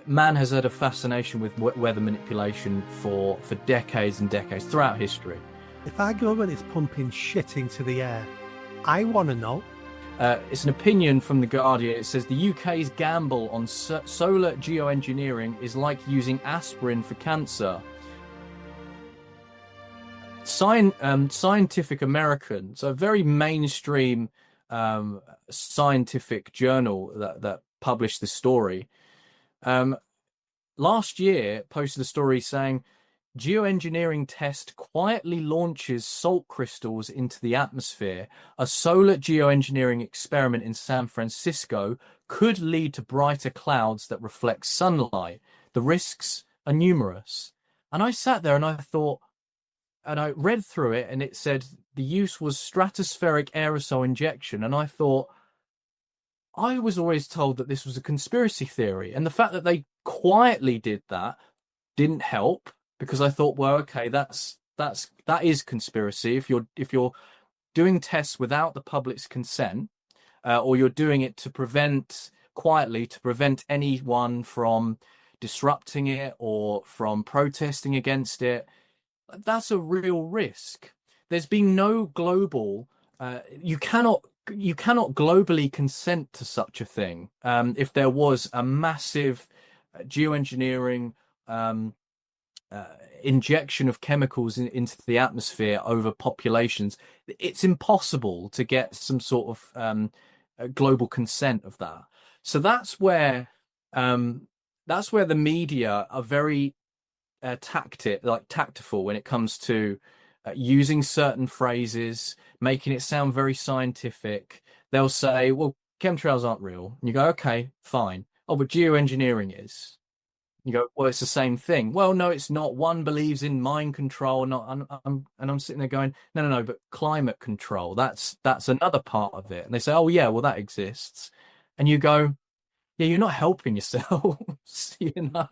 Man has had a fascination with weather manipulation for decades and decades throughout history. If our government is pumping shit into the air, I want to know. It's an opinion from The Guardian. It says the UK's gamble on solar geoengineering is like using aspirin for cancer. Scientific American, so a very mainstream scientific journal that published this story, last year posted a story saying geoengineering test quietly launches salt crystals into the atmosphere. A solar geoengineering experiment in San Francisco could lead to brighter clouds that reflect sunlight. The risks are numerous. And I sat there and I thought, and I read through it, and it said the use was stratospheric aerosol injection. And I thought, I was always told that this was a conspiracy theory. And the fact that they quietly did that didn't help, because I thought, well, okay, that is conspiracy. If you're doing tests without the public's consent, or you're doing it to prevent anyone from disrupting it or from protesting against it, that's a real risk. There's been no global. You cannot globally consent to such a thing. If there was a massive geoengineering injection of chemicals into the atmosphere over populations, it's impossible to get some sort of global consent of that. So that's where the media are very tactful when it comes to using certain phrases, making it sound very scientific. They'll say, well, chemtrails aren't real. And you go, okay, fine. Oh, but geoengineering is. You go, well, it's the same thing. Well, no, it's not. One believes in mind control, and I'm sitting there going, no, but climate control, that's another part of it. And they say, oh yeah, well, that exists. And you go, yeah, you're not helping yourselves, you know.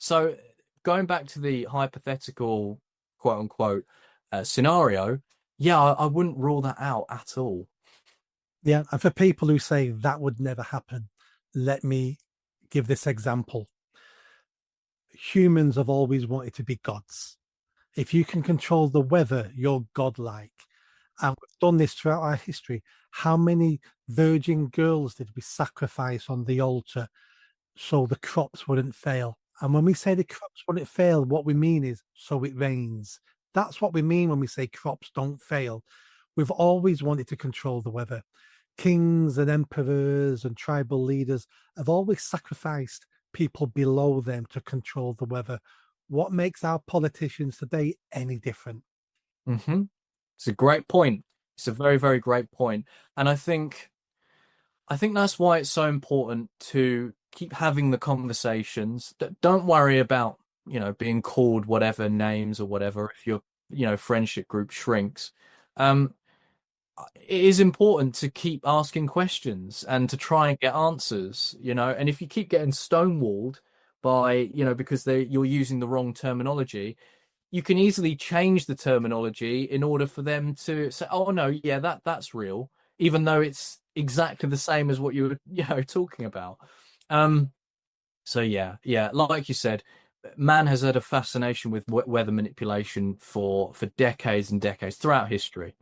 So going back to the hypothetical quote unquote scenario, yeah, I wouldn't rule that out at all. Yeah, and for people who say that would never happen, let me give this example. Humans have always wanted to be gods. If you can control the weather, you're godlike. And we've done this throughout our history. How many virgin girls did we sacrifice on the altar so the crops wouldn't fail? And when we say the crops wouldn't fail, what we mean is so it rains. That's what we mean when we say crops don't fail. We've always wanted to control the weather. Kings and emperors and tribal leaders have always sacrificed people below them to control the weather. What makes our politicians today any different? Mm-hmm. It's a great point. It's a very, very great point. And I think that's why it's so important to keep having the conversations. Don't worry about, being called whatever names or whatever if your friendship group shrinks. It is important to keep asking questions and to try and get answers, and if you keep getting stonewalled by, because you're using the wrong terminology, you can easily change the terminology in order for them to say, oh no, yeah, that's real, even though it's exactly the same as what you were, talking about. So yeah, like you said, man has had a fascination with weather manipulation for decades and decades throughout history.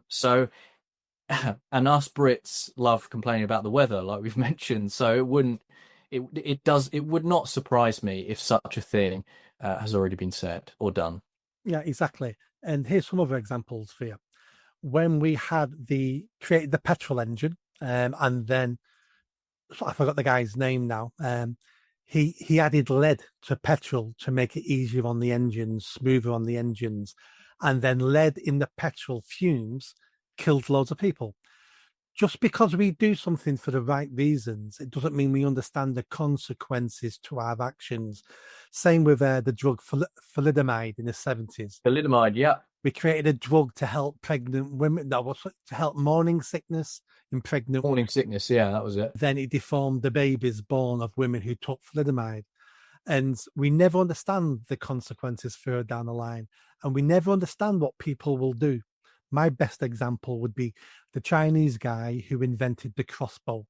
So, and us Brits love complaining about the weather, like we've mentioned. So it would not surprise me if such a thing has already been said or done. Yeah, exactly. And here's some other examples for you. When we had created the petrol engine, and then I forgot the guy's name now. He added lead to petrol to make it easier on the engines, smoother on the engines, and then lead in the petrol fumes killed loads of people. Just because we do something for the right reasons, it doesn't mean we understand the consequences to our actions. Same with the drug thalidomide in the 70s. Thalidomide, yeah. We created a drug to help pregnant women, to help morning sickness in pregnant Morning sickness, yeah, that was it. Then it deformed the babies born of women who took thalidomide. And we never understand the consequences further down the line. And we never understand what people will do. My best example would be the Chinese guy who invented the crossbow.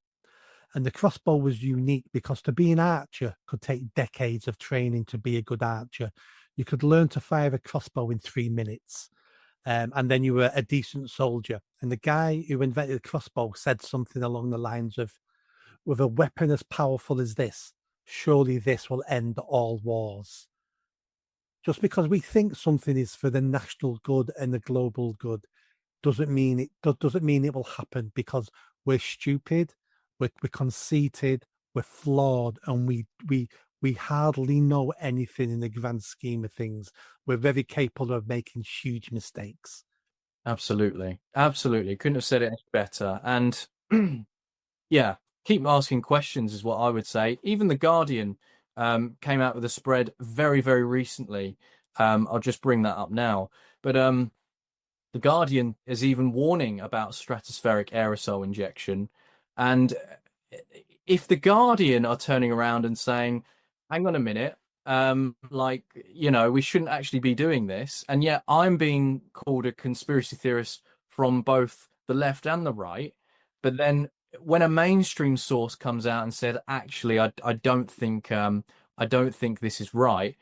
And the crossbow was unique because to be an archer could take decades of training to be a good archer. You could learn to fire a crossbow in 3 minutes. And then you were a decent soldier. And the guy who invented the crossbow said something along the lines of, with a weapon as powerful as this, surely this will end all wars. Just because we think something is for the national good and the global good doesn't mean it will happen, because we're stupid, we're conceited, we're flawed, and we hardly know anything in the grand scheme of things. We're very capable of making huge mistakes. Absolutely. Absolutely. Couldn't have said it any better. And yeah, keep asking questions is what I would say. Even The Guardian came out with a spread very, very recently. I'll just bring that up now. But The Guardian is even warning about stratospheric aerosol injection. And if The Guardian are turning around and saying, hang on a minute, like, we shouldn't actually be doing this. And yet I'm being called a conspiracy theorist from both the left and the right. But then when a mainstream source comes out and said, actually, I don't think this is right,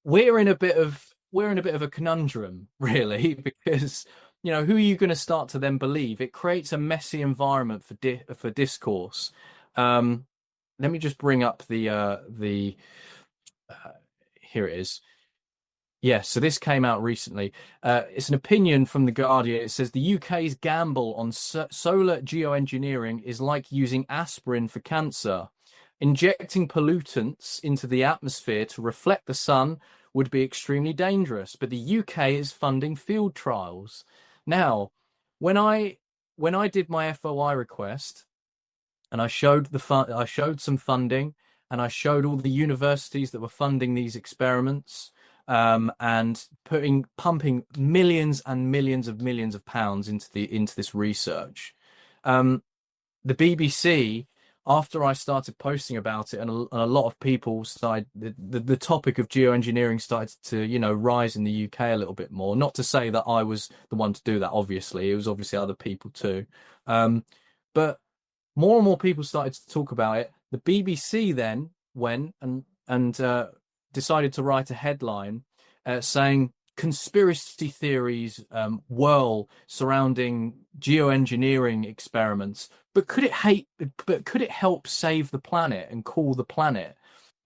we're in a bit of a conundrum, really, because who are you going to start to then believe? It creates a messy environment for discourse. Let me just bring up the here it is. Yes, so this came out recently. It's an opinion from The Guardian. It says the UK's gamble on solar geoengineering is like using aspirin for cancer. Injecting pollutants into the atmosphere to reflect the sun would be extremely dangerous, but the UK is funding field trials. Now, when I did my FOI request and I showed some funding, and I showed all the universities that were funding these experiments, and pumping millions and millions of pounds into this research. The BBC, after I started posting about it, and a lot of people started, the topic of geoengineering started to rise in the UK a little bit more. Not to say that I was the one to do that. Obviously, it was obviously other people too, but more and more people started to talk about it. The BBC then went and decided to write a headline saying conspiracy theories whirl surrounding geoengineering experiments, but could it help save the planet and cool the planet?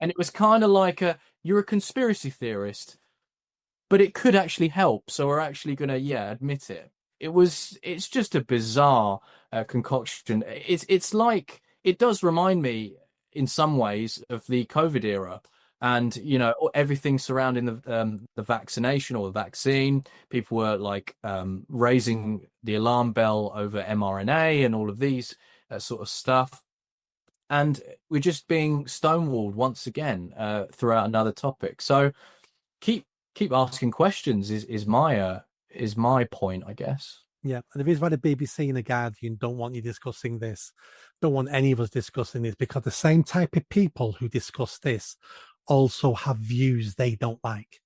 And it was kind of like you're a conspiracy theorist, but it could actually help, so we're actually gonna admit it. It's just a bizarre concoction. It's like, it does remind me in some ways of the COVID era, and everything surrounding the vaccination or the vaccine. People were like raising the alarm bell over mRNA and all of these sort of stuff, and we're just being stonewalled once again throughout another topic. So keep asking questions is my point, I guess. Yeah, and the reason why the BBC and the Guardian don't want you discussing this, don't want any of us discussing this, because the same type of people who discuss this also have views they don't like.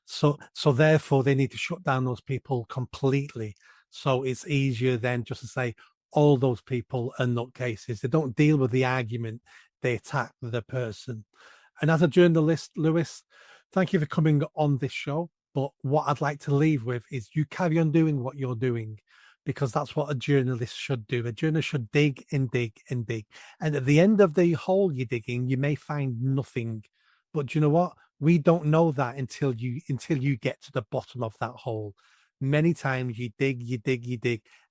So therefore they need to shut down those people completely. So it's easier then just to say all those people are nutcases. They don't deal with the argument, they attack the person. And as a journalist, Lewis, thank you for coming on this show. But what I'd like to leave with is you carry on doing what you're doing, because that's what a journalist should do. A journalist should dig and dig and dig. And at the end of the hole you're digging, you may find nothing. But you know what? We don't know that until you get to the bottom of that hole. Many times you dig,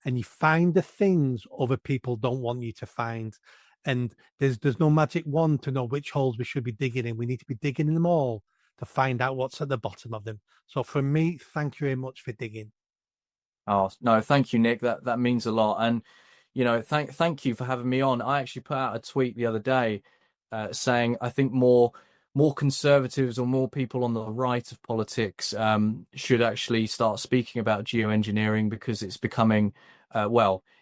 and you find the things other people don't want you to find. And there's no magic wand to know which holes we should be digging in. We need to be digging in them all to find out what's at the bottom of them. So for me, thank you very much for digging. Oh no, thank you, Nick. That means a lot. And thank you for having me on. I actually put out a tweet the other day saying I think more conservatives or more people on the right of politics should actually start speaking about geoengineering, because it's becoming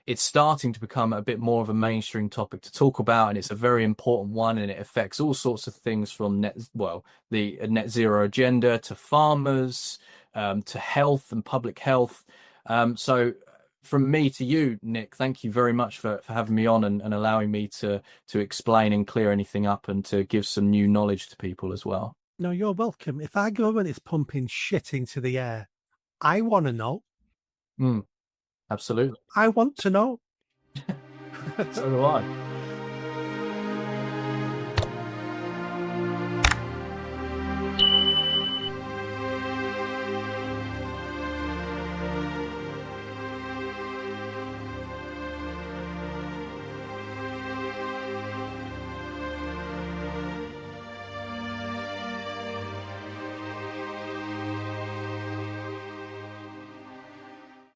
it's starting to become a bit more of a mainstream topic to talk about, and it's a very important one, and it affects all sorts of things from the net zero agenda to farmers, to health and public health. So from me to you, Nick, thank you very much for having me on and allowing me to explain and clear anything up and to give some new knowledge to people as well. No, you're welcome. If our government is pumping shit into the air, I want to know. Absolutely. I want to know. So do I.